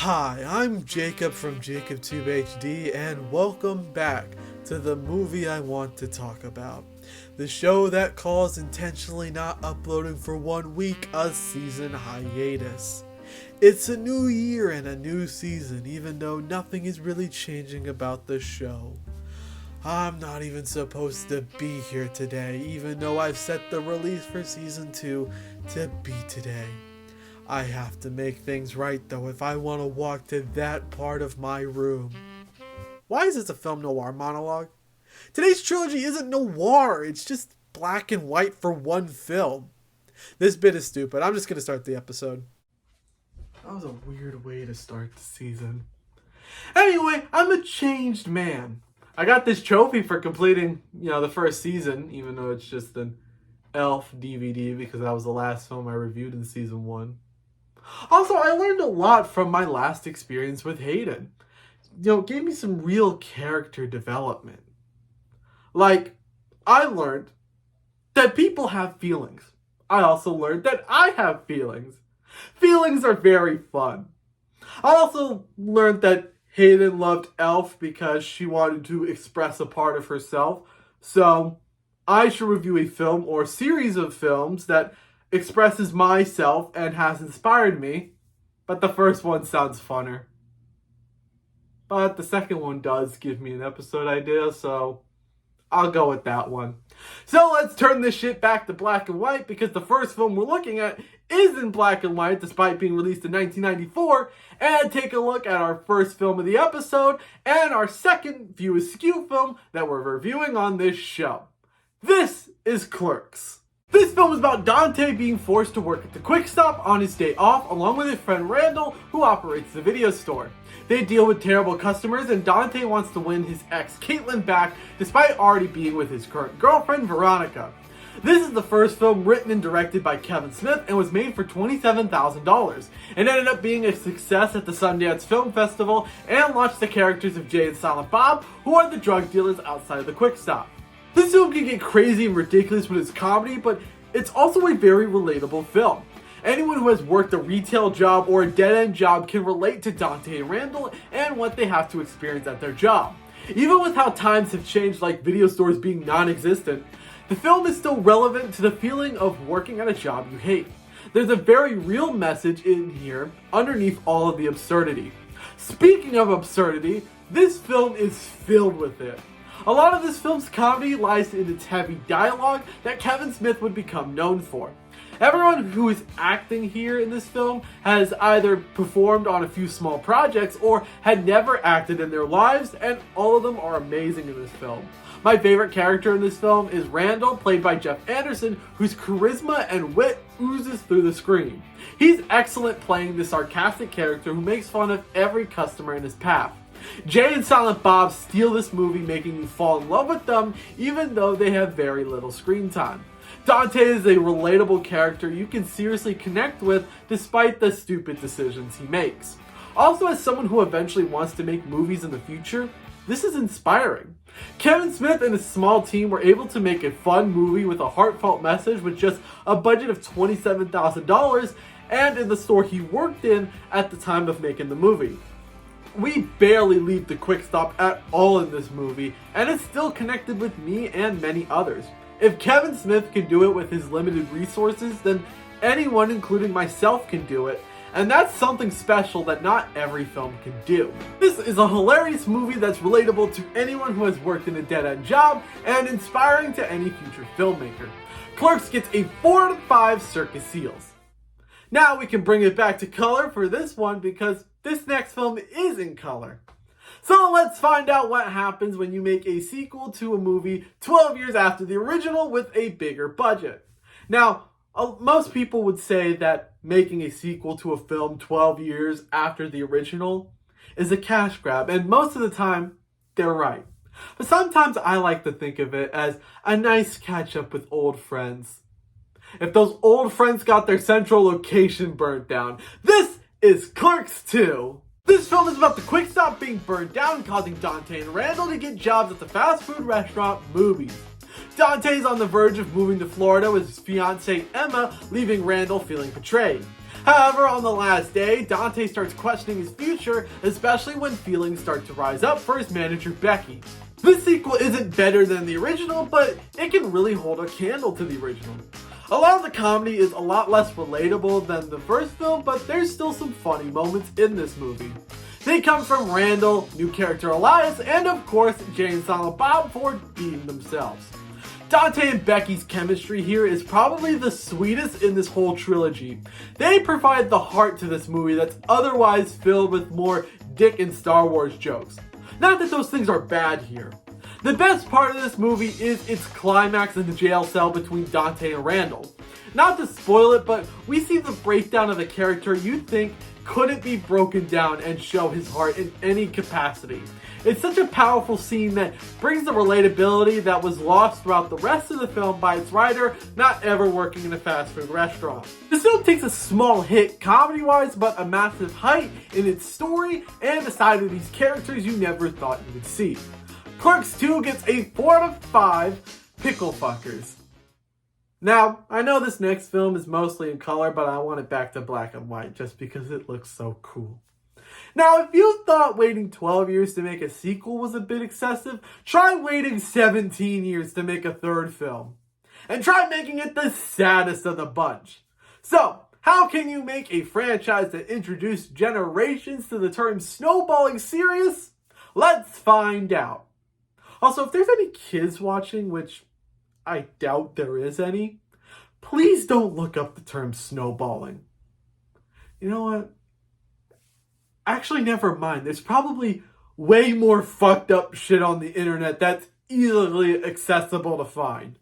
Hi, I'm Jacob from JacobTubeHD, and welcome back to the movie I want to talk about. The show that calls intentionally not uploading for 1 week a season hiatus. It's a new year and a new season, even though nothing is really changing about the show. I'm not even supposed to be here today, even though I've set the release for season 2 to be today. I have to make things right though if I want to walk to that part of my room. Why is this a film noir monologue? Today's trilogy isn't noir, it's just black and white for one film. This bit is stupid. I'm just going to start the episode. That was a weird way to start the season. Anyway, I'm a changed man. I got this trophy for completing, the first season, even though it's just an Elf DVD because that was the last film I reviewed in season 1. Also, I learned a lot from my last experience with Hayden. It gave me some real character development. Like, I learned that people have feelings. I also learned that I have feelings. Feelings are very fun. I also learned that Hayden loved Elf because she wanted to express a part of herself. So, I should review a film or series of films that expresses myself and has inspired me, but the first one sounds funner. But the second one does give me an episode idea, so I'll go with that one. So let's turn this shit back to black and white because the first film we're looking at is in black and white despite being released in 1994, and take a look at our first film of the episode and our second View Askew film that we're reviewing on this show. This is Clerks. This film is about Dante being forced to work at the Quick Stop on his day off along with his friend Randall, who operates the video store. They deal with terrible customers and Dante wants to win his ex Caitlin back despite already being with his current girlfriend Veronica. This is the first film written and directed by Kevin Smith and was made for $27,000. It ended up being a success at the Sundance Film Festival and launched the characters of Jay and Silent Bob, who are the drug dealers outside of the Quick Stop. This film can get crazy and ridiculous with its comedy, but it's also a very relatable film. Anyone who has worked a retail job or a dead-end job can relate to Dante and Randall and what they have to experience at their job. Even with how times have changed, like video stores being non-existent, the film is still relevant to the feeling of working at a job you hate. There's a very real message in here underneath all of the absurdity. Speaking of absurdity, this film is filled with it. A lot of this film's comedy lies in its heavy dialogue that Kevin Smith would become known for. Everyone who is acting here in this film has either performed on a few small projects or had never acted in their lives, and all of them are amazing in this film. My favorite character in this film is Randall, played by Jeff Anderson, whose charisma and wit oozes through the screen. He's excellent playing this sarcastic character who makes fun of every customer in his path. Jay and Silent Bob steal this movie, making you fall in love with them even though they have very little screen time. Dante is a relatable character you can seriously connect with despite the stupid decisions he makes. Also, as someone who eventually wants to make movies in the future, this is inspiring. Kevin Smith and his small team were able to make a fun movie with a heartfelt message with just a budget of $27,000 and in the store he worked in at the time of making the movie. We barely leave the Quick Stop at all in this movie, and it's still connected with me and many others. If Kevin Smith can do it with his limited resources, then anyone, including myself, can do it, and that's something special that not every film can do. This is a hilarious movie that's relatable to anyone who has worked in a dead-end job, and inspiring to any future filmmaker. Clerks gets a 4 out of 5 Circus Seals. Now we can bring it back to color for this one because this next film is in color. So let's find out what happens when you make a sequel to a movie 12 years after the original with a bigger budget. Now, most people would say that making a sequel to a film 12 years after the original is a cash grab, and most of the time, they're right. But sometimes I like to think of it as a nice catch up with old friends. If those old friends got their central location burnt down, this is Clerks 2. This film is about the Quick Stop being burned down, causing Dante and Randall to get jobs at the fast food restaurant Movies. Dante's on the verge of moving to Florida with his fiancée Emma, leaving Randall feeling betrayed. However, on the last day, Dante starts questioning his future, especially when feelings start to rise up for his manager Becky. This sequel isn't better than the original, but it can really hold a candle to the original. A lot of the comedy is a lot less relatable than the first film, but there's still some funny moments in this movie. They come from Randall, new character Elias, and of course Jay and Silent Bob for being themselves. Dante and Becky's chemistry here is probably the sweetest in this whole trilogy. They provide the heart to this movie that's otherwise filled with more Dick and Star Wars jokes. Not that those things are bad here. The best part of this movie is its climax in the jail cell between Dante and Randall. Not to spoil it, but we see the breakdown of a character you'd think couldn't be broken down and show his heart in any capacity. It's such a powerful scene that brings the relatability that was lost throughout the rest of the film by its writer not ever working in a fast food restaurant. This film takes a small hit comedy-wise, but a massive height in its story and the side of these characters you never thought you would see. Clerks 2 gets a 4 out of 5 pickle fuckers. Now, I know this next film is mostly in color, but I want it back to black and white just because it looks so cool. Now, if you thought waiting 12 years to make a sequel was a bit excessive, try waiting 17 years to make a third film. And try making it the saddest of the bunch. So, how can you make a franchise that introduced generations to the term snowballing serious? Let's find out. Also, if there's any kids watching, which I doubt there is any, please don't look up the term snowballing. You know what? Actually, never mind. There's probably way more fucked up shit on the internet that's easily accessible to find.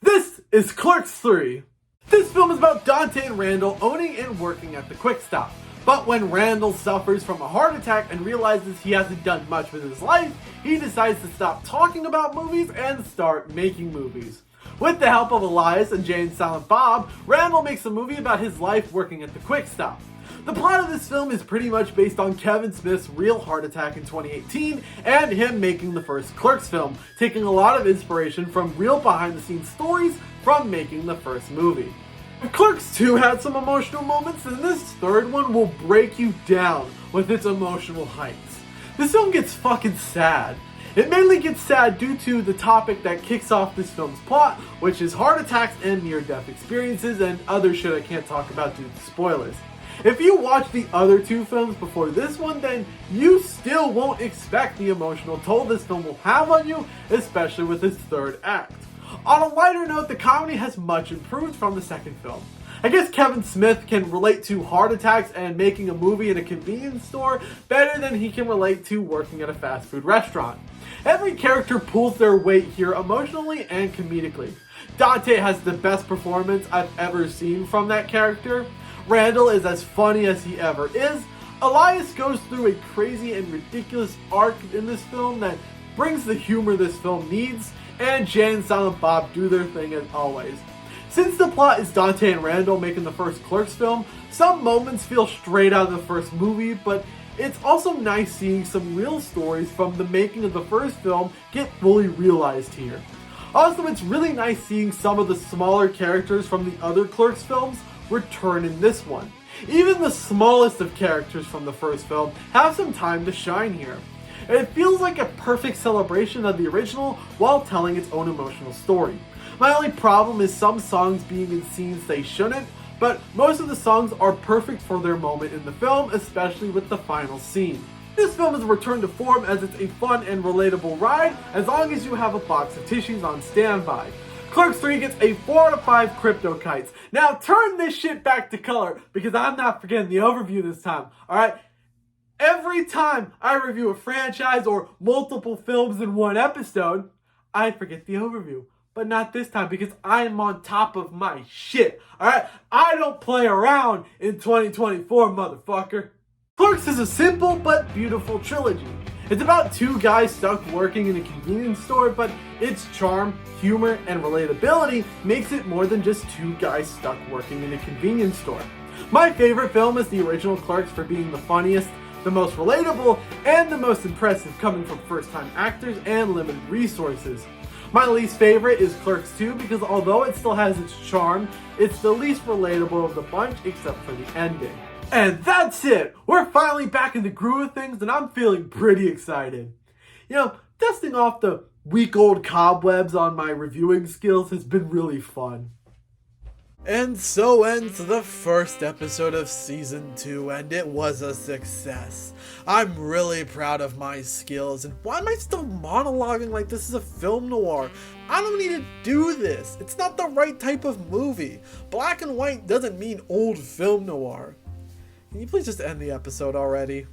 This is Clerks 3. This film is about Dante and Randall owning and working at the Quick Stop. But when Randall suffers from a heart attack and realizes he hasn't done much with his life, he decides to stop talking about movies and start making movies. With the help of Elias and Jay and Silent Bob, Randall makes a movie about his life working at the Quick Stop. The plot of this film is pretty much based on Kevin Smith's real heart attack in 2018 and him making the first Clerks film, taking a lot of inspiration from real behind-the-scenes stories from making the first movie. If Clerks 2 had some emotional moments, then this third one will break you down with its emotional heights. This film gets fucking sad. It mainly gets sad due to the topic that kicks off this film's plot, which is heart attacks and near-death experiences and other shit I can't talk about due to spoilers. If you watch the other two films before this one, then you still won't expect the emotional toll this film will have on you, especially with its third act. On a lighter note, the comedy has much improved from the second film. I guess Kevin Smith can relate to heart attacks and making a movie in a convenience store better than he can relate to working at a fast food restaurant. Every character pulls their weight here emotionally and comedically. Dante has the best performance I've ever seen from that character. Randall is as funny as he ever is. Elias goes through a crazy and ridiculous arc in this film that brings the humor this film needs, and Jay and Silent Bob do their thing as always. Since the plot is Dante and Randall making the first Clerks film, some moments feel straight out of the first movie, but it's also nice seeing some real stories from the making of the first film get fully realized here. Also, it's really nice seeing some of the smaller characters from the other Clerks films return in this one. Even the smallest of characters from the first film have some time to shine here. And it feels like a perfect celebration of the original while telling its own emotional story. My only problem is some songs being in scenes they shouldn't, but most of the songs are perfect for their moment in the film, especially with the final scene. This film is a return to form as it's a fun and relatable ride as long as you have a box of tissues on standby. Clerks 3 gets a 4 out of 5 crypto kites. Now turn this shit back to color because I'm not forgetting the overview this time, alright? Every time I review a franchise or multiple films in one episode, I forget the overview. But not this time because I'm on top of my shit, alright? I don't play around in 2024, motherfucker. Clerks is a simple but beautiful trilogy. It's about two guys stuck working in a convenience store, but its charm, humor, and relatability makes it more than just two guys stuck working in a convenience store. My favorite film is the original Clerks for being the funniest, the most relatable, and the most impressive coming from first-time actors and limited resources. My least favorite is Clerks 2 because although it still has its charm, it's the least relatable of the bunch except for the ending. And that's it! We're finally back in the groove of things and I'm feeling pretty excited. You know, dusting off the week-old cobwebs on my reviewing skills has been really fun. And so ends the first episode of Season 2, and it was a success. I'm really proud of my skills, and why am I still monologuing like this is a film noir? I don't need to do this. It's not the right type of movie. Black and white doesn't mean old film noir. Can you please just end the episode already?